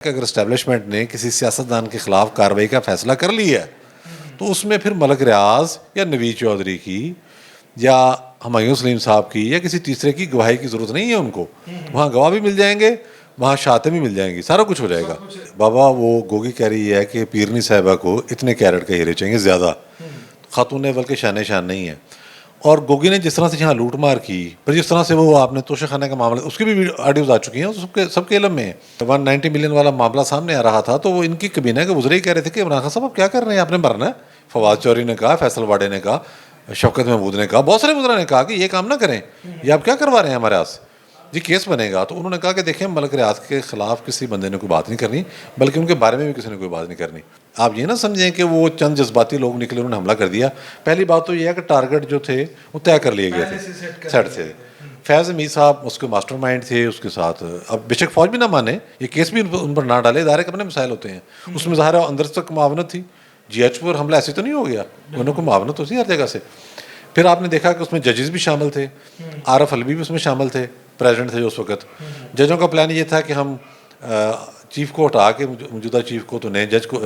کہ اگر اسٹیبلشمنٹ نے کسی سیاستدان کے خلاف کارروائی کا فیصلہ کر لیا ہے تو اس میں پھر ملک ریاض یا نوید چودھری کی یا ہمایوں سلیم صاحب کی یا کسی تیسرے کی گواہی کی ضرورت نہیں ہے. ان کو وہاں گواہ بھی مل جائیں گے, وہاں شہادتیں بھی مل جائیں گی, سارا کچھ ہو جائے گا. بابا وہ گوگی کہہ رہی ہے کہ پیرنی صاحبہ کو اتنے کیرٹ کے ہیرے چاہیے زیادہ, خاتون بلکہ شان شان نہیں ہے. اور گوگی نے جس طرح سے یہاں لوٹ مار کی, پھر جس طرح سے وہ آپ نے توشہ خانے کا معاملہ, اس کی بھی آڈیوز آ چکی ہیں, سب کے علم میں ہے. 190 ملین والا معاملہ سامنے آ رہا تھا تو وہ ان کی کابینہ کے وزراء ہی کہہ رہے تھے کہ عمران خان صاحب آپ کیا کر رہے ہیں, آپ نے مرنا ہے. فواد چوہدری نے کہا, فیصل واڈے نے کہا, شوکت محمود نے کہا, بہت سارے وزراء نے کہا کہ یہ کام نہ کریں, یہ آپ کیا کروا رہے ہیں ہمارے ہاتھ, جی کیس بنے گا. تو انہوں نے کہا کہ دیکھیں ملک ریاض کے خلاف کسی بندے نے کوئی بات نہیں کرنی, بلکہ ان کے بارے میں بھی کسی نے کوئی بات نہیں کرنی. آپ یہ نہ سمجھیں کہ وہ چند جذباتی لوگ نکلے انہوں نے حملہ کر دیا. پہلی بات تو یہ ہے کہ ٹارگٹ جو تھے وہ طے کر لیے گئے تھے, سیٹ تھے. فیض امید صاحب اس کے ماسٹر مائنڈ تھے اس کے ساتھ. اب بے شک فوج بھی نہ مانے, یہ کیس بھی ان پر نہ ڈالے, ادارے کے اپنے مسائل ہوتے ہیں. اس میں ظاہر ہے اندر تک معاونت تھی, جی ایچ پر حملہ ایسے تو نہیں ہو گیا, انہوں کو معاونت ہوتی ہر جگہ سے. پھر آپ نے دیکھا کہ اس میں ججز بھی شامل تھے, عارف علوی بھی اس میں شامل تھے, پریزیڈنٹ تھے جو اس وقت. ججوں کا پلان یہ تھا کہ ہم چیف کو ہٹا کے, موجودہ چیف کو تو نئے جج کو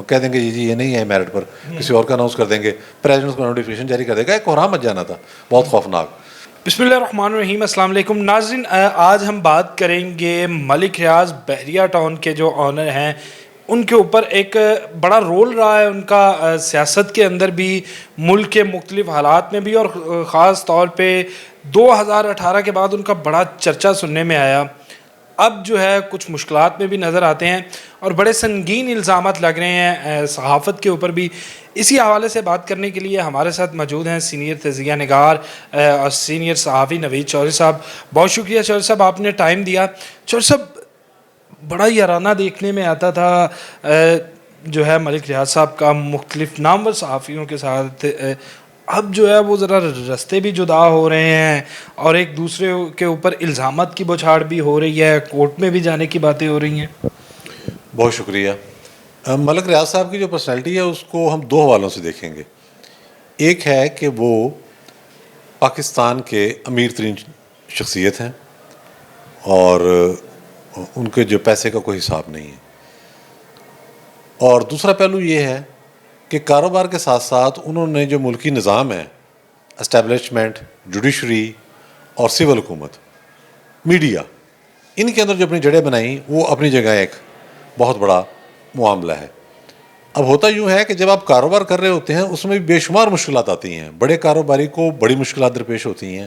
کہہ دیں گے جی یہ نہیں ہے میرٹ پر, کسی اور کا اناؤنس کر دیں گے, پریزیڈنٹ کو نوٹیفیکیشن جاری کر دے گا. ایک کوہرام مچ جانا تھا بہت خوفناک. بسم اللہ الرحمن الرحیم. السلام علیکم ناظرین, آج ہم بات کریں گے ملک ریاض بحریہ ٹاؤن کے جو آنر ہیں, ان کے اوپر ایک بڑا رول رہا ہے ان کا سیاست کے اندر بھی, ملک کے مختلف حالات میں بھی, اور خاص طور پہ 2018 کے بعد ان کا بڑا چرچا سننے میں آیا. اب جو ہے کچھ مشکلات میں بھی نظر آتے ہیں اور بڑے سنگین الزامات لگ رہے ہیں صحافت کے اوپر بھی. اسی حوالے سے بات کرنے کے لیے ہمارے ساتھ موجود ہیں سینئر تجزیہ نگار اور سینئر صحافی نوید چودھری صاحب. بہت شکریہ چودھری صاحب, آپ نے ٹائم دیا. چودھری صاحب, بڑا یارانہ دیکھنے میں آتا تھا جو ہے ملک ریاض صاحب کا مختلف نامور صحافیوں کے ساتھ. اب جو ہے وہ ذرا رستے بھی جدا ہو رہے ہیں اور ایک دوسرے کے اوپر الزامات کی بوچھاڑ بھی ہو رہی ہے, کورٹ میں بھی جانے کی باتیں ہو رہی ہیں. بہت شکریہ. ملک ریاض صاحب کی جو پرسنالٹی ہے اس کو ہم دو حوالوں سے دیکھیں گے. ایک ہے کہ وہ پاکستان کے امیر ترین شخصیت ہیں اور ان کے جو پیسے کا کوئی حساب نہیں ہے, اور دوسرا پہلو یہ ہے کہ کاروبار کے ساتھ ساتھ انہوں نے جو ملکی نظام ہے, اسٹیبلشمنٹ, جوڈیشری اور سول حکومت, میڈیا, ان کے اندر جو اپنی جڑیں بنائیں وہ اپنی جگہ ایک بہت بڑا معاملہ ہے. اب ہوتا یوں ہے کہ جب آپ کاروبار کر رہے ہوتے ہیں اس میں بھی بے شمار مشکلات آتی ہیں. بڑے کاروباری کو بڑی مشکلات درپیش ہوتی ہیں,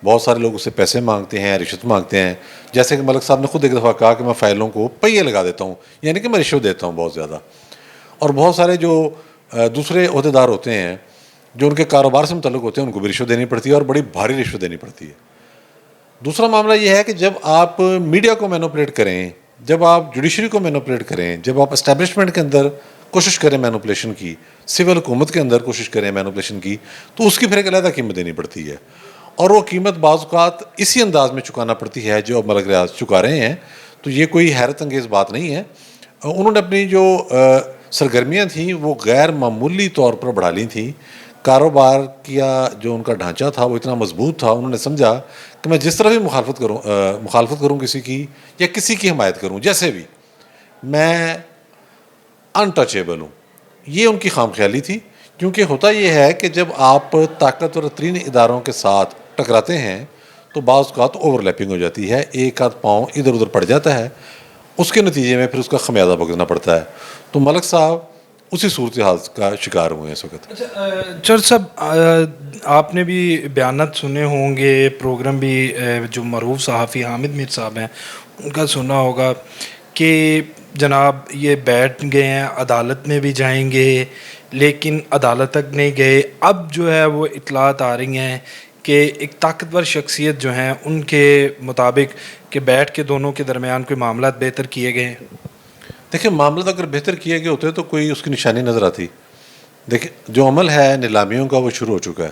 بہت سارے لوگ اس سے پیسے مانگتے ہیں, رشوت مانگتے ہیں. جیسے کہ ملک صاحب نے خود ایک دفعہ کہا کہ میں فائلوں کو پہیے لگا دیتا ہوں, یعنی کہ میں رشوت دیتا ہوں بہت زیادہ. اور بہت سارے جو دوسرے عہدیدار ہوتے ہیں جو ان کے کاروبار سے متعلق ہوتے ہیں ان کو بھی رشوت دینی پڑتی ہے, اور بڑی بھاری رشوت دینی پڑتی ہے. دوسرا معاملہ یہ ہے کہ جب آپ میڈیا کو مینوپولیٹ کریں, جب آپ جوڈیشری کو مینوپولیٹ کریں, جب آپ اسٹیبلشمنٹ کے اندر کوشش کریں مینوپولیشن کی, سول حکومت کے اندر کوشش کریں مینوپولیشن کی, تو اس کی پھر ایک علیحدہ قیمت دینی پڑتی ہے. اور وہ قیمت بعض اوقات اسی انداز میں چکانا پڑتی ہے جو اب ملک ریاض چکا رہے ہیں. تو یہ کوئی حیرت انگیز بات نہیں ہے. انہوں نے اپنی جو سرگرمیاں تھیں وہ غیر معمولی طور پر بڑھا لی تھیں. کاروبار کیا جو ان کا ڈھانچہ تھا وہ اتنا مضبوط تھا, انہوں نے سمجھا کہ میں جس طرح بھی مخالفت کروں کسی کی یا کسی کی حمایت کروں, جیسے بھی, میں انٹچیبل ہوں. یہ ان کی خام خیالی تھی. کیونکہ ہوتا یہ ہے کہ جب آپ طاقتور ترین اداروں کے ساتھ ٹکراتے ہیں تو بعض اوقات اوور لیپنگ ہو جاتی ہے, ایک آدھ پاؤں ادھر ادھر پڑ جاتا ہے, اس کے نتیجے میں پھر اس کا خمیازہ بھگتنا پڑتا ہے. تو ملک صاحب اسی صورتحال کا شکار ہوئے ہیں اس وقت. چودھری صاحب, آپ نے بھی بیانات سنے ہوں گے, پروگرام بھی جو معروف صحافی حامد میر صاحب ہیں ان کا سنا ہوگا کہ جناب یہ بیٹھ گئے ہیں, عدالت میں بھی جائیں گے, لیکن عدالت تک نہیں گئے. اب جو ہے وہ اطلاعات آ رہی ہیں کہ ایک طاقتور شخصیت جو ہیں ان کے مطابق کہ بیٹھ کے دونوں کے درمیان کوئی معاملات بہتر کیے گئے ہیں. دیکھیں معاملات اگر بہتر کیے گئے ہوتے تو کوئی اس کی نشانی نظر آتی. دیکھیں جو عمل ہے نیلامیوں کا وہ شروع ہو چکا ہے,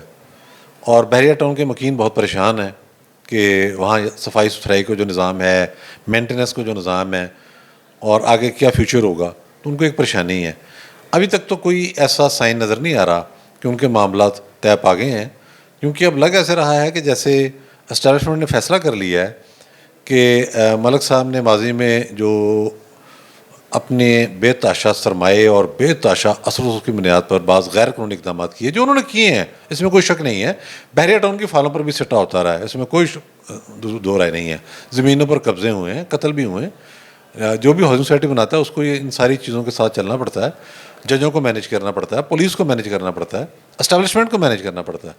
اور بحریہ ٹاؤن کے مکین بہت پریشان ہیں کہ وہاں صفائی ستھرائی کو جو نظام ہے, مینٹیننس کو جو نظام ہے, اور آگے کیا فیوچر ہوگا, تو ان کو ایک پریشانی ہے. ابھی تک تو کوئی ایسا سائن نظر نہیں آ رہا کہ ان کے معاملات طے پا گئے ہیں. کیونکہ اب لگ ایسے رہا ہے کہ جیسے اسٹیبلشمنٹ نے فیصلہ کر لیا ہے کہ ملک صاحب نے ماضی میں جو اپنے بے تحاشا سرمایے اور بے تحاشا اثر و رسوخ کی بنیاد پر بعض غیر قانونی اقدامات کیے جو انہوں نے کیے ہیں، اس میں کوئی شک نہیں ہے. بحریہ ٹاؤن کی فالوں پر بھی سٹا ہوتا رہا ہے، اس میں کوئی دو رائے نہیں ہے. زمینوں پر قبضے ہوئے ہیں، قتل بھی ہوئے ہیں. جو بھی ہاؤسنگ سوسائٹی بناتا ہے اس کو یہ ان ساری چیزوں کے ساتھ چلنا پڑتا ہے. ججوں کو مینیج کرنا پڑتا ہے، پولیس کو مینیج کرنا پڑتا ہے، اسٹیبلشمنٹ کو مینیج کرنا پڑتا ہے.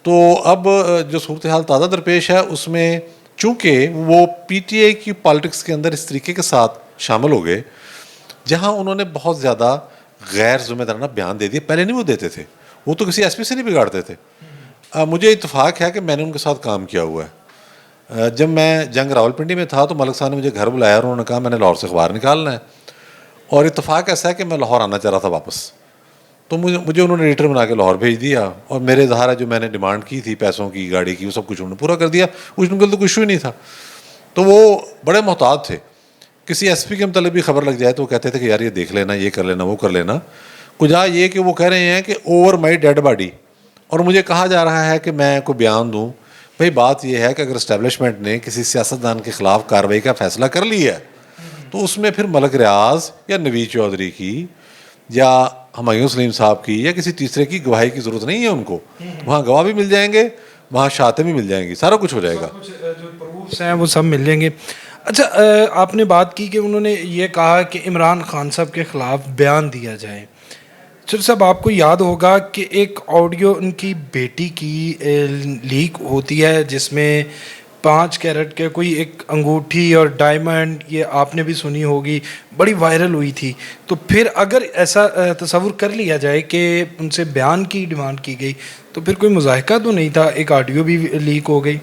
تو اب جو صورتحال تازہ درپیش ہے اس میں چونکہ وہ پی ٹی آئی کی پالیٹکس کے اندر اس طریقے کے ساتھ شامل ہو گئے جہاں انہوں نے بہت زیادہ غیر ذمہ دارانہ بیان دے دیے. پہلے نہیں وہ دیتے تھے، وہ تو کسی ایس پی سے نہیں بگاڑتے تھے. مجھے اتفاق ہے کہ میں نے ان کے ساتھ کام کیا ہوا ہے. جب میں جنگ راولپنڈی میں تھا تو ملک صاحب نے مجھے گھر بلایا اور انہوں نے کہا میں نے لاہور سے اخبار نکالنا ہے، اور اتفاق ایسا ہے کہ میں لاہور آنا چاہ رہا تھا واپس. تو مجھے انہوں نے ایڈیٹر بنا کے لاہور بھیج دیا، اور میرے ظاہر ہے جو میں نے ڈیمانڈ کی تھی پیسوں کی، گاڑی کی، وہ سب کچھ انہوں نے پورا کر دیا. کچھ ان کو تو کچھ ایشو ہی نہیں تھا. تو وہ بڑے محتاط تھے. کسی ایس پی کے متعلق بھی خبر لگ جائے تو وہ کہتے تھے کہ یار یہ دیکھ لینا، یہ کر لینا، وہ کر لینا. کجا یہ کہ وہ کہہ رہے ہیں کہ اوور مائی ڈیڈ باڈی، اور مجھے کہا جا رہا ہے کہ میں کوئی بیان دوں. بھئی بات یہ ہے کہ اگر اسٹیبلشمنٹ نے کسی سیاستدان کے خلاف کارروائی کا فیصلہ کر لیا ہے تو اس میں پھر ملک ریاض یا نوید چودھری کی یا ہمایوں سلیم صاحب کی یا کسی تیسرے کی گواہی کی ضرورت نہیں ہے. ان کو وہاں گواہ بھی مل جائیں گے، وہاں شہادتیں بھی مل جائیں گی، سارا کچھ ہو جائے گا، جو پروفس ہیں وہ سب مل لیں گے. اچھا، آپ نے بات کی کہ انہوں نے یہ کہا کہ عمران خان صاحب کے خلاف بیان دیا جائے. چلو صاحب، آپ کو یاد ہوگا کہ ایک آڈیو ان کی بیٹی کی لیک ہوتی ہے جس میں 5 کیرٹ کے کوئی ایک انگوٹھی اور ڈائمنڈ، یہ آپ نے بھی سنی ہوگی، بڑی وائرل ہوئی تھی. تو پھر اگر ایسا تصور کر لیا جائے کہ ان سے بیان کی ڈیمانڈ کی گئی تو پھر کوئی مضاحکہ تو نہیں تھا، ایک آڈیو بھی لیک ہو گئی.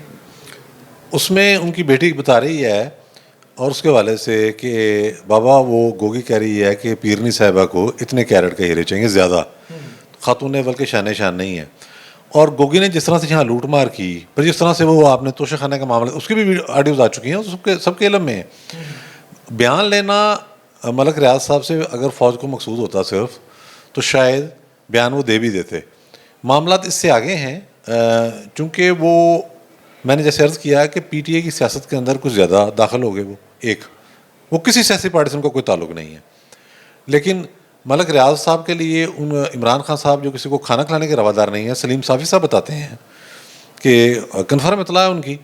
اس میں ان کی بیٹی بتا رہی ہے اور اس کے والے سے کہ بابا وہ گوگی کہہ رہی ہے کہ پیرنی صاحبہ کو اتنے کیرٹ کے ہیرے چاہیے زیادہ. خاتون نے بلکہ شان نہیں ہے. اور گوگی نے جس طرح سے یہاں لوٹ مار کی، پھر جس طرح سے وہ آپ نے توشہ خانے کا معاملہ، اس کی بھی آڈیوز آ چکی ہیں، سب کے علم میں ہے. بیان لینا ملک ریاض صاحب سے اگر فوج کو مقصود ہوتا صرف تو شاید بیان وہ دے بھی دیتے. معاملات اس سے آگے ہیں، چونکہ وہ میں نے جیسے عرض کیا کہ پی ٹی اے کی سیاست کے اندر کچھ زیادہ داخل ہو گئے. وہ کسی سیاسی پارٹی سے ان کا کوئی تعلق نہیں ہے. لیکن ملک ریاض صاحب کے لیے عمران خان صاحب جو کسی کو کھانا کھلانے کے روادار نہیں ہے، سلیم صافی صاحب بتاتے ہیں کہ کنفرم اطلاع ہے ان کی.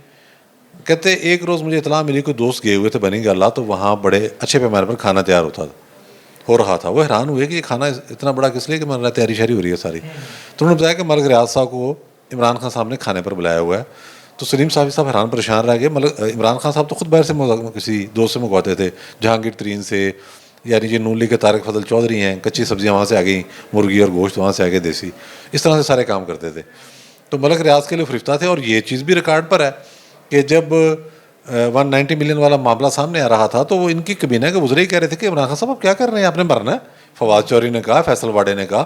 کہتے ایک روز مجھے اطلاع ملی، کوئی دوست گئے ہوئے تھے بنی گالہ، تو وہاں بڑے اچھے پیمانے پر کھانا تیار ہو رہا تھا. وہ حیران ہوئے کہ یہ کھانا اتنا بڑا کس لیے کہ میں تیاری شاری ہو رہی ہے ساری. تو انہوں نے بتایا کہ ملک ریاض صاحب کو عمران خان صاحب نے کھانے پر بلایا ہوا ہے. تو سلیم صاحب حیران پریشان رہ گئے. عمران خان صاحب تو خود باہر سے کسی دوست سے منگواتے تھے، جہانگیر ترین سے، یعنی یہ نون لیگ کے طارق فضل چودھری ہیں، کچی سبزیاں وہاں سے آ گئیں، مرغی اور گوشت وہاں سے آ گئے دیسی، اس طرح سے سارے کام کرتے تھے. تو ملک ریاض کے لیے فرفتہ تھے. اور یہ چیز بھی ریکارڈ پر ہے کہ جب 190 ملین والا معاملہ سامنے آ رہا تھا تو وہ ان کی کابینہ کے وزراء ہی کہہ رہے تھے کہ عمران خان صاحب آپ کیا کر رہے ہیں، آپ نے مرنا ہے. فواد چوہدری نے کہا، فیصل واڈے نے کہا،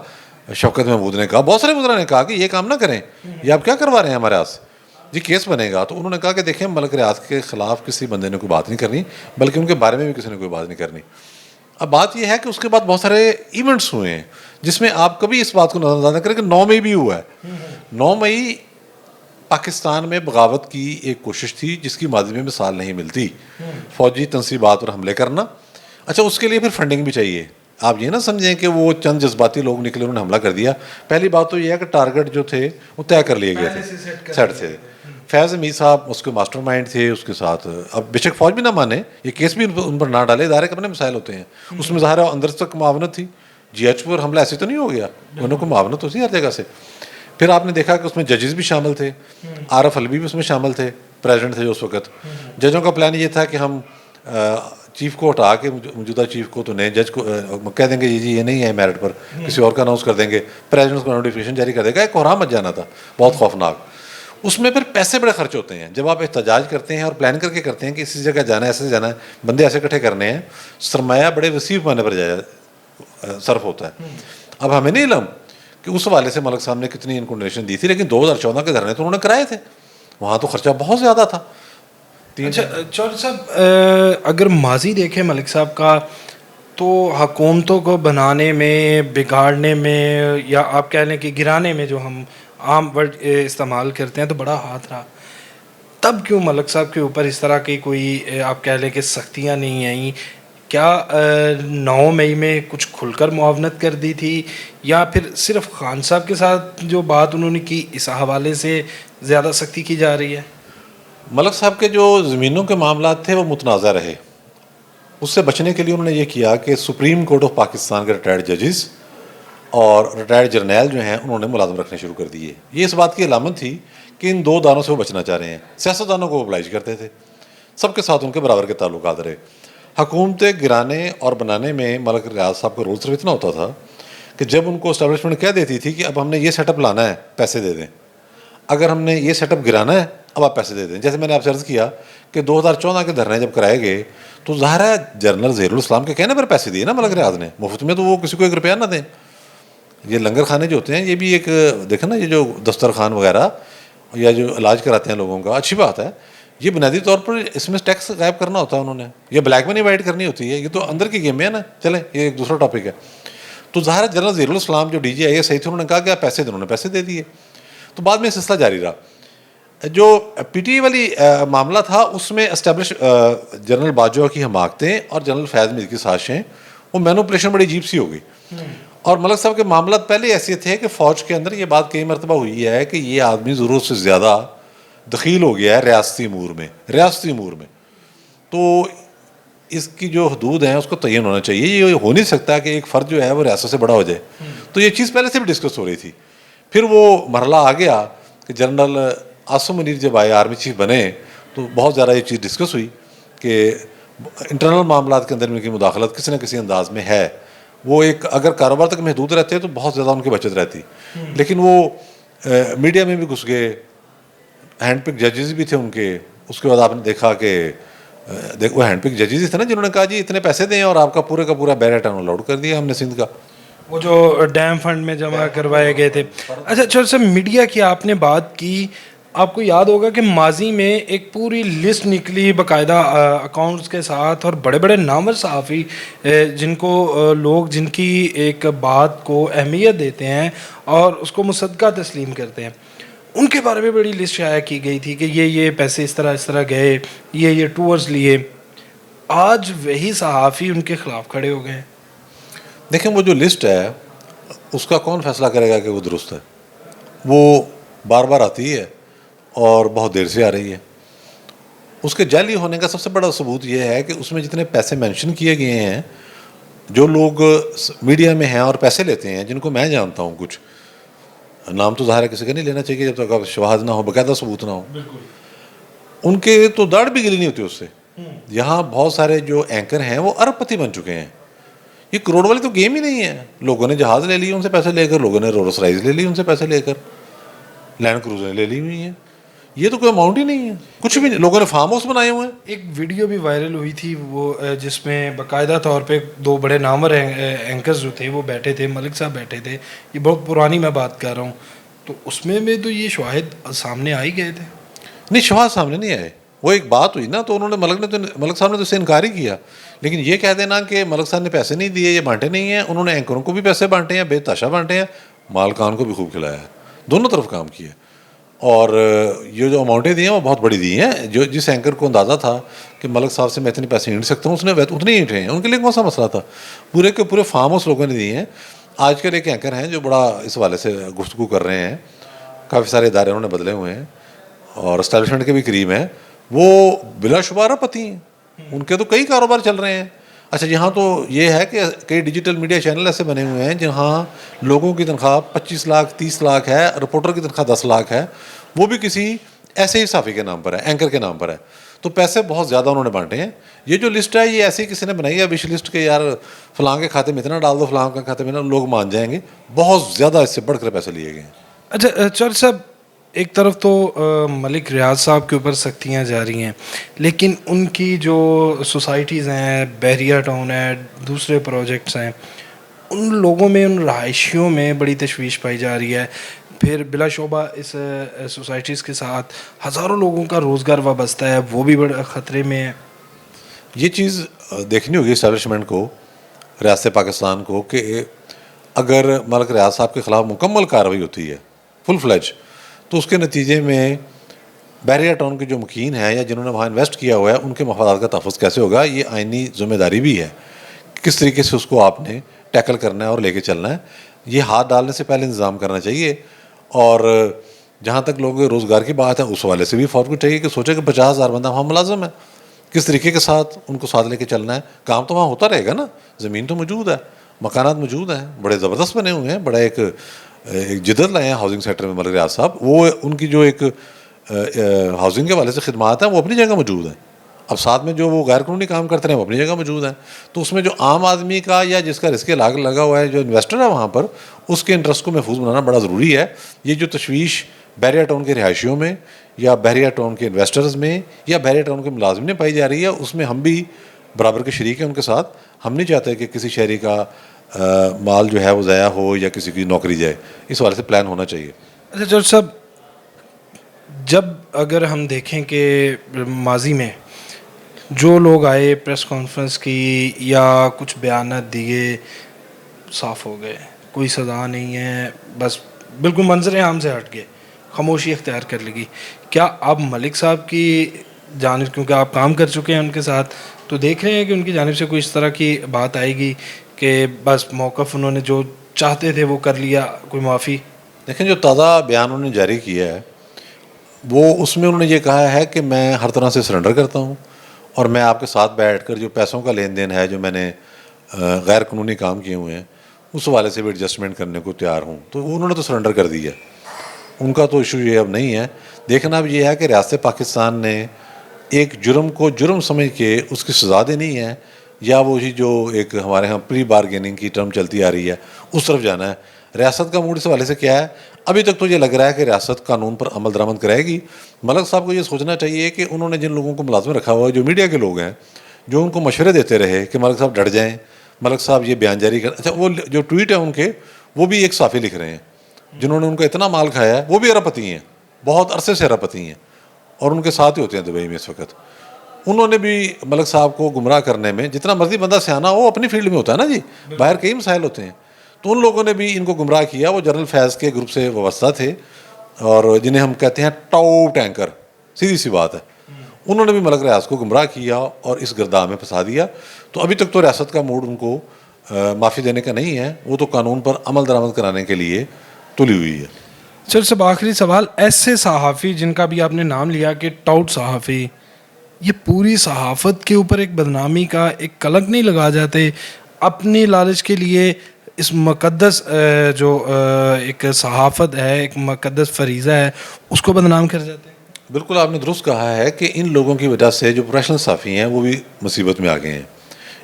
شوکت محمود نے کہا، بہت سارے وزراء نے کہا کہ یہ کام نہ کریں، یہ آپ کیا کروا رہے ہیں ہمارے ہاتھ سے، جی کیس بنے گا. تو انہوں نے کہا کہ دیکھیں ملک ریاض کے خلاف کسی بندے نے کوئی بات نہیں کرنی، بلکہ ان کے بارے میں بھی کسی نے کوئی بات نہیں کرنی. اب بات یہ ہے کہ اس کے بعد بہت سارے ایونٹس ہوئے ہیں جس میں آپ کبھی اس بات کو نظر انداز نہ کریں کہ 9 مئی بھی ہوا ہے. 9 مئی پاکستان میں بغاوت کی ایک کوشش تھی جس کی ماضی میں مثال نہیں ملتی، فوجی تنصیبات پر حملے کرنا. اچھا، اس کے لیے پھر فنڈنگ بھی چاہیے. آپ یہ نہ سمجھیں کہ وہ چند جذباتی لوگ نکلے انہوں نے حملہ کر دیا. پہلی بات تو یہ ہے کہ ٹارگٹ جو تھے وہ طے کر لیے گئے تھے، سیٹ تھے. فیض امید صاحب اس کے ماسٹر مائنڈ تھے اس کے ساتھ. اب بے شک فوج بھی نہ مانے، یہ کیس بھی ان پر نہ ڈالے، ادارے کے اپنے مسائل ہوتے ہیں. اس میں ظاہر ہے اندر تک معاونت تھی. جی ایچ پر حملہ ایسے تو نہیں ہو گیا، انہوں کو معاونت ہوتی ہے ہر جگہ سے. پھر آپ نے دیکھا کہ اس میں ججز بھی شامل تھے، عارف الوی بھی اس میں شامل تھے، پریزیڈنٹ تھے جو اس وقت. ججوں کا پلان یہ تھا کہ ہم چیف کو ہٹا کے موجودہ چیف کو تو نئے جج کو کہہ دیں گے جی یہ نہیں ہے میرٹ پر، کسی اور کا اناؤنس کر دیں گے، پریزیڈنٹ کو نوٹیفکیشن جاری کر دے گا. ایک کوہرام مچ جانا تھا بہت خوفناک. اس میں پھر پیسے بڑے خرچ ہوتے ہیں. جب آپ احتجاج کرتے ہیں اور پلان کر کے کرتے ہیں کہ اسی جگہ جانا ہے، ایسے جانا ہے، بندے ایسے اکٹھے کرنے ہیں، سرمایہ بڑے وسیع پیمانے پر صرف ہوتا ہے. اب ہمیں نہیں علم کہ اس حوالے سے ملک صاحب نے کتنی ان کو ڈونیشن دی تھی، لیکن 2014 کے دھرنے تو انہوں نے کرائے تھے، وہاں تو خرچہ بہت زیادہ تھا. اچھا چودھری صاحب، اگر ماضی دیکھیں ملک صاحب کا تو حکومتوں کو بنانے میں، بگاڑنے میں، یا آپ کہہ لیں کہ گرانے میں، جو ہم عام ورڈ استعمال کرتے ہیں، تو بڑا ہاتھ رہا. تب کیوں ملک صاحب کے اوپر اس طرح کی کوئی آپ کہہ لیں کہ سختیاں نہیں آئیں؟ کیا 9 مئی میں کچھ کھل کر معاونت کر دی تھی یا پھر صرف خان صاحب کے ساتھ جو بات انہوں نے کی اس حوالے سے زیادہ سختی کی جا رہی ہے؟ ملک صاحب کے جو زمینوں کے معاملات تھے وہ متنازع رہے. اس سے بچنے کے لیے انہوں نے یہ کیا کہ سپریم کورٹ آف پاکستان کے ریٹائرڈ ججز اور ریٹائرڈ جرنیل جو ہیں انہوں نے ملازم رکھنے شروع کر دیے. یہ اس بات کی علامت تھی کہ ان 2 دانوں سے وہ بچنا چاہ رہے ہیں. سیاستدانوں کو وہ oblige کرتے تھے, سب کے ساتھ ان کے برابر کے تعلقات رہے. حکومتیں گرانے اور بنانے میں ملک ریاض صاحب کا رول صرف اتنا ہوتا تھا کہ جب ان کو اسٹیبلشمنٹ کہہ دیتی تھی کہ اب ہم نے یہ سیٹ اپ لانا ہے پیسے دے دیں, اگر ہم نے یہ سیٹ اپ گرانا ہے اب آپ پیسے دے دیں. جیسے میں نے آپ سے عرض کیا کہ 2014 کے دھرنے جب کرائے گئے تو ظاہر ہے جنرل ظہیر الاسلام کے کہنے پر پیسے دیے نا ملک ریاض نے, مفت میں تو وہ کسی کو 1 روپیہ نہ دیں. یہ لنگر خانے جو ہوتے ہیں یہ بھی ایک دیکھیں نا, یہ جو دسترخوان وغیرہ یا جو علاج کراتے ہیں لوگوں کا, اچھی بات ہے, یہ بنیادی طور پر اس میں ٹیکس غائب کرنا ہوتا ہے انہوں نے, یہ بلیک منی وائٹ کرنی ہوتی ہے, یہ تو اندر کی گیم ہے نا. چلیں یہ ایک دوسرا ٹاپک ہے. تو ظاہر ہے جنرل ظہیر الاسلام جو DG آئی صحیح تھے, انہوں نے کہا کہ آپ پیسے دیں, انہوں نے پیسے دے دیے. تو بعد میں سلسلہ جاری رہا. جو PTI والی معاملہ تھا اس میں اسٹیبلش جنرل باجوہ کی حماقتیں اور جنرل فیض میر کی سازشیں, وہ مینوپولیشن بڑی عجیب سی ہو گئی. اور ملک صاحب کے معاملات پہلے ایسے تھے کہ فوج کے اندر یہ بات کئی مرتبہ ہوئی ہے کہ یہ آدمی ضرورت سے زیادہ دخیل ہو گیا ہے ریاستی امور میں. تو اس کی جو حدود ہیں اس کو تعین ہونا چاہیے. یہ ہو نہیں سکتا کہ ایک فرد جو ہے وہ ریاست سے بڑا ہو جائے. تو یہ چیز پہلے سے بھی ڈسکس ہو رہی تھی. پھر وہ مرحلہ آ گیا کہ جنرل عاصم منیر جب آئے آرمی چیف بنے تو بہت زیادہ یہ چیز ڈسکس ہوئی کہ انٹرنل معاملات کے اندر ان کی مداخلت کسی نہ کسی انداز میں ہے. وہ ایک اگر کاروبار تک محدود رہتے تو بہت زیادہ ان کی بچت رہتی, لیکن وہ میڈیا میں بھی گھس گئے, ہینڈ پک ججز بھی تھے ان کے. اس کے بعد آپ نے دیکھا کہ وہ ہینڈ پک ججز ہی تھے نا جنہوں نے کہا جی اتنے پیسے دیں اور آپ کا کا پورا بیرا ٹرن الاؤڈ کر دیا ہم نے سندھ کا, وہ جو ڈیم فنڈ میں جمع کروائے گئے تھے. اچھا چھوٹا سا میڈیا کی آپ نے بات کی, آپ کو یاد ہوگا کہ ماضی میں ایک پوری لسٹ نکلی باقاعدہ اکاؤنٹس کے ساتھ, اور بڑے بڑے نامور صحافی جن کو لوگ جن کی ایک بات کو اہمیت دیتے ہیں اور اس کو مصدقہ تسلیم کرتے ہیں, ان کے بارے میں بڑی لسٹ شائع کی گئی تھی کہ یہ پیسے اس طرح گئے, یہ ٹورز لیے. آج وہی صحافی ان کے خلاف کھڑے ہو گئے. دیکھیں وہ جو لسٹ ہے اس کا کون فیصلہ کرے گا کہ وہ درست ہے؟ وہ بار بار آتی ہے اور بہت دیر سے آ رہی ہے. اس کے جعلی ہونے کا سب سے بڑا ثبوت یہ ہے کہ اس میں جتنے پیسے مینشن کیے گئے ہیں, جو لوگ میڈیا میں ہیں اور پیسے لیتے ہیں, جن کو میں جانتا ہوں, کچھ نام تو ظاہر ہے کسی کا نہیں لینا چاہیے جب تک شواہد نہ ہو, باقاعدہ ثبوت نہ ہو, ان کے تو داڑھ بھی گلی نہیں ہوتی اس سے. یہاں بہت سارے جو اینکر ہیں وہ ارب پتی بن چکے ہیں. یہ کروڑ والی تو گیم ہی نہیں ہے. لوگوں نے جہاز لے لیے ان سے پیسے لے کر, لوگوں نے رولس رائز لے لی ان سے پیسے لے کر, لینڈ کروزریں لے لی ہوئی ہیں. یہ تو کوئی اماؤنٹ ہی نہیں ہے, کچھ بھی نہیں. لوگوں نے فارم ہاؤس بنائے ہوئے ہیں. ایک ویڈیو بھی وائرل ہوئی تھی وہ جس میں باقاعدہ طور پہ 2 بڑے نامور اینکرز جو تھے وہ بیٹھے تھے, ملک صاحب بیٹھے تھے, یہ بہت پرانی میں بات کر رہا ہوں, تو اس میں بھی تو یہ شواہد سامنے آ ہی گئے تھے. نہیں, شواہد سامنے نہیں آئے. وہ ایک بات ہوئی نا, تو انہوں نے ملک صاحب نے تو اس سے انکار ہی کیا. لیکن یہ کہہ دینا کہ ملک صاحب نے پیسے نہیں دیے, یہ بانٹے نہیں ہیں, انہوں نے اینکروں کو بھی پیسے بانٹے ہیں, بے تاشا بانٹے ہیں, مالکان کو بھی خوب کھلایا ہے, دونوں طرف کام کیا. اور یہ جو اماؤنٹیں دی ہیں وہ بہت بڑی دی ہیں. جو جس اینکر کو اندازہ تھا کہ ملک صاحب سے میں اتنے پیسے اینٹ سکتا ہوں, اس نے اتنے ہی اینٹے ہیں. ان کے لیے کون سا مسئلہ تھا؟ پورے کے پورے فارم ہاؤس لوگوں نے دیے ہیں. آج کل ایک اینکر ہیں جو بڑا اس حوالے سے گفتگو کر رہے ہیں, کافی سارے ادارے انہوں نے بدلے ہوئے ہیں اور اسٹیبلشمنٹ کے بھی قریب ہیں, وہ بلا شبہ ارب پتی ہیں. ان کے تو کئی کاروبار چل رہے ہیں. اچھا, یہاں تو یہ ہے کہ کئی ڈیجیٹل میڈیا چینل ایسے بنے ہوئے ہیں جہاں لوگوں کی تنخواہ 25 لاکھ 30 لاکھ ہے, رپورٹر کی تنخواہ 10 لاکھ ہے, وہ بھی کسی ایسے ہی صحافی کے نام پر ہے, اینکر کے نام پر ہے. تو پیسے بہت زیادہ انہوں نے بانٹے ہیں. یہ جو لسٹ ہے یہ ایسی کسی نے بنائی ہے وش لسٹ کے, یار فلاں کے کھاتے میں اتنا ڈال دو, فلاں کے کھاتے میں اتنا, لوگ مان جائیں گے. بہت زیادہ اس سے بڑھ کر پیسے لیے گئے ہیں. اچھا چور صاحب, ایک طرف تو ملک ریاض صاحب کے اوپر سختیاں جاری ہیں, لیکن ان کی جو سوسائٹیز ہیں, بحریہ ٹاؤن ہے, دوسرے پروجیکٹس ہیں, ان لوگوں میں, ان رہائشیوں میں بڑی تشویش پائی جا رہی ہے. پھر بلا شعبہ اس سوسائٹیز کے ساتھ ہزاروں لوگوں کا روزگار وابستہ ہے, وہ بھی بڑے خطرے میں ہے. یہ چیز دیکھنی ہوگی اسٹیبلشمنٹ کو, ریاست پاکستان کو, کہ اگر ملک ریاض صاحب کے خلاف مکمل کارروائی ہوتی ہے فل فلیج, تو اس کے نتیجے میں بحریہ ٹاؤن کے جو مکین ہیں یا جنہوں نے وہاں انویسٹ کیا ہوا ہے ان کے مفادات کا تحفظ کیسے ہوگا، یہ آئینی ذمہ داری بھی ہے، کس طریقے سے اس کو آپ نے ٹیکل کرنا ہے اور لے کے چلنا ہے، یہ ہاتھ ڈالنے سے پہلے انتظام کرنا چاہیے۔ اور جہاں تک لوگوں کے روزگار کی بات ہے اس حوالے سے بھی فوج کو چاہیے کہ سوچے کہ 50,000 بندہ وہاں ملازم ہے، کس طریقے کے ساتھ ان کو ساتھ لے کے چلنا ہے۔ کام تو وہاں ہوتا رہے گا نا، زمین تو موجود ہے، مکانات موجود ہیں، بڑے زبردست بنے ہوئے ہیں، بڑا ایک جدت لائے ہیں ہاؤسنگ سیکٹر میں ملک ریاض صاحب، وہ ان کی جو ایک ہاؤسنگ کے حوالے سے خدمات ہیں وہ اپنی جگہ موجود ہیں، اب ساتھ میں جو وہ غیر قانونی کام کرتے ہیں وہ اپنی جگہ موجود ہیں، تو اس میں جو عام آدمی کا یا جس کا رزق لاگ لگا ہوا ہے جو انویسٹر ہے وہاں پر، اس کے انٹرسٹ کو محفوظ بنانا بڑا ضروری ہے۔ یہ جو تشویش بحریہ ٹاؤن کے رہائشیوں میں یا بحریہ ٹاؤن کے انویسٹرز میں یا بحریہ ٹاؤن کے ملازمین میں پائی جا رہی ہے، اس میں ہم بھی برابر کے شریک ہیں ان کے ساتھ۔ ہم نہیں چاہتے کہ کسی شہری کا مال جو ہے وہ ضائع ہو یا کسی کی نوکری جائے، اس حوالے سے پلان ہونا چاہیے۔ اچھا جج صاحب، جب اگر ہم دیکھیں کہ ماضی میں جو لوگ آئے پریس کانفرنس کی یا کچھ بیانات دیے، صاف ہو گئے، کوئی سزا نہیں ہے، بس بالکل منظر عام سے ہٹ گئے، خاموشی اختیار کر لگی، کیا اب ملک صاحب کی جانب، کیونکہ آپ کام کر چکے ہیں ان کے ساتھ، تو دیکھ رہے ہیں کہ ان کی جانب سے کوئی اس طرح کی بات آئے گی کہ بس موقف انہوں نے جو چاہتے تھے وہ کر لیا، کوئی معافی؟ دیکھیں جو تازہ بیان انہوں نے جاری کیا ہے وہ اس میں انہوں نے یہ کہا ہے کہ میں ہر طرح سے سرنڈر کرتا ہوں اور میں آپ کے ساتھ بیٹھ کر جو پیسوں کا لین دین ہے جو میں نے غیر قانونی کام کیے ہوئے ہیں اس حوالے سے بھی ایڈجسٹمنٹ کرنے کو تیار ہوں، تو انہوں نے تو سرنڈر کر دیا، ان کا تو ایشو یہ اب نہیں ہے۔ دیکھنا اب یہ ہے کہ ریاست پاکستان نے ایک جرم کو جرم سمجھ کے اس کی سزا دینی ہے یا وہی جو ایک ہمارے ہاں پری بارگیننگ کی ٹرم چلتی آ رہی ہے اس طرف جانا ہے۔ ریاست کا موڈ اس حوالے سے کیا ہے؟ ابھی تک تو یہ لگ رہا ہے کہ ریاست قانون پر عمل درآمد کرائے گی۔ ملک صاحب کو یہ سوچنا چاہیے کہ انہوں نے جن لوگوں کو ملازم رکھا ہوا ہے جو میڈیا کے لوگ ہیں، جو ان کو مشورے دیتے رہے کہ ملک صاحب ڈٹ جائیں، ملک صاحب یہ بیان جاری کر، اچھا وہ جو ٹویٹ ہے ان کے وہ بھی ایک صحافی لکھ رہے ہیں جنہوں نے ان کا اتنا مال کھایا ہے، وہ بھی اربپتی ہیں، بہت عرصے سے اربپتی ہیں اور ان کے ساتھ ہی ہوتے ہیں دبئی میں اس وقت۔ انہوں نے بھی ملک صاحب کو گمراہ کرنے میں، جتنا مرضی بندہ سیانا ہو اپنی فیلڈ میں ہوتا ہے نا جی، باہر کئی مسائل ہوتے ہیں، تو ان لوگوں نے بھی ان کو گمراہ کیا۔ وہ جنرل فیض کے گروپ سے وابستہ تھے اور جنہیں ہم کہتے ہیں ٹاؤ ٹینکر، سیدھی سی بات ہے، انہوں نے بھی ملک ریاض کو گمراہ کیا اور اس گردہ میں پھنسا دیا۔ تو ابھی تک تو ریاست کا موڈ ان کو معافی دینے کا نہیں ہے، وہ تو قانون پر عمل درآمد کرانے کے لیے تلی ہوئی ہے۔ سر صاحب آخری سوال، ایسے صحافی جن کا بھی آپ نے نام لیا کہ ٹاؤٹ صحافی، یہ پوری صحافت کے اوپر ایک بدنامی کا ایک کلنک نہیں لگا جاتے؟ اپنی لالچ کے لیے اس مقدس جو ایک صحافت ہے، ایک مقدس فریضہ ہے، اس کو بدنام کر جاتے ہیں؟ بالکل آپ نے درست کہا ہے کہ ان لوگوں کی وجہ سے جو پروفیشنل صحافی ہیں وہ بھی مصیبت میں آ گئے ہیں،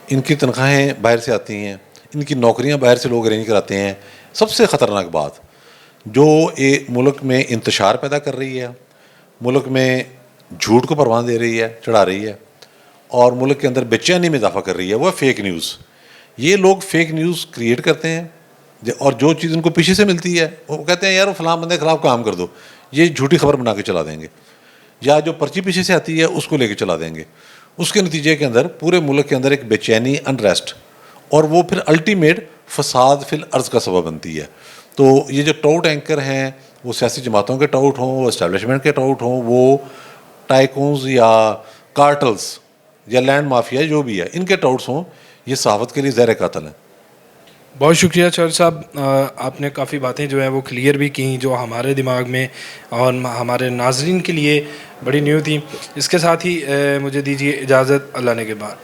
ان کی تنخواہیں باہر سے آتی ہیں، ان کی نوکریاں باہر سے لوگ ارینج کراتے ہیں۔ سب سے خطرناک بات جو ملک میں انتشار پیدا کر رہی ہے، ملک میں جھوٹ کو پروان دے رہی ہے، چڑھا رہی ہے اور ملک کے اندر بے چینی میں اضافہ کر رہی ہے، وہ ہے فیک نیوز۔ یہ لوگ فیک نیوز کریٹ کرتے ہیں اور جو چیز ان کو پیچھے سے ملتی ہے وہ کہتے ہیں یار وہ فلاں بندے کے خلاف کام کر دو، یہ جھوٹی خبر بنا کے چلا دیں گے، یا جو پرچی پیچھے سے آتی ہے اس کو لے کے چلا دیں گے۔ اس کے نتیجے کے اندر پورے ملک کے اندر ایک بے چینی، انریسٹ، اور وہ پھر الٹیمیٹ فساد فی الارض کا سبب بنتی ہے۔ تو یہ جو ٹاؤٹ اینکر ہیں، وہ سیاسی جماعتوں کے ٹاؤٹ ہوں، وہ اسٹیبلشمنٹ کے ٹاؤٹ ہوں، وہ ٹائکونز یا کارٹلز یا لینڈ مافیا جو بھی ہے، ان کے ٹاؤٹس ہوں، یہ صحافت کے لیے زہر قاتل ہیں۔ بہت شکریہ چور صاحب، آپ نے کافی باتیں جو ہیں وہ کلیئر بھی کیں جو ہمارے دماغ میں اور ہمارے ناظرین کے لیے بڑی نیو تھیں۔ اس کے ساتھ ہی مجھے دیجیے اجازت، اللہ نے کے بعد۔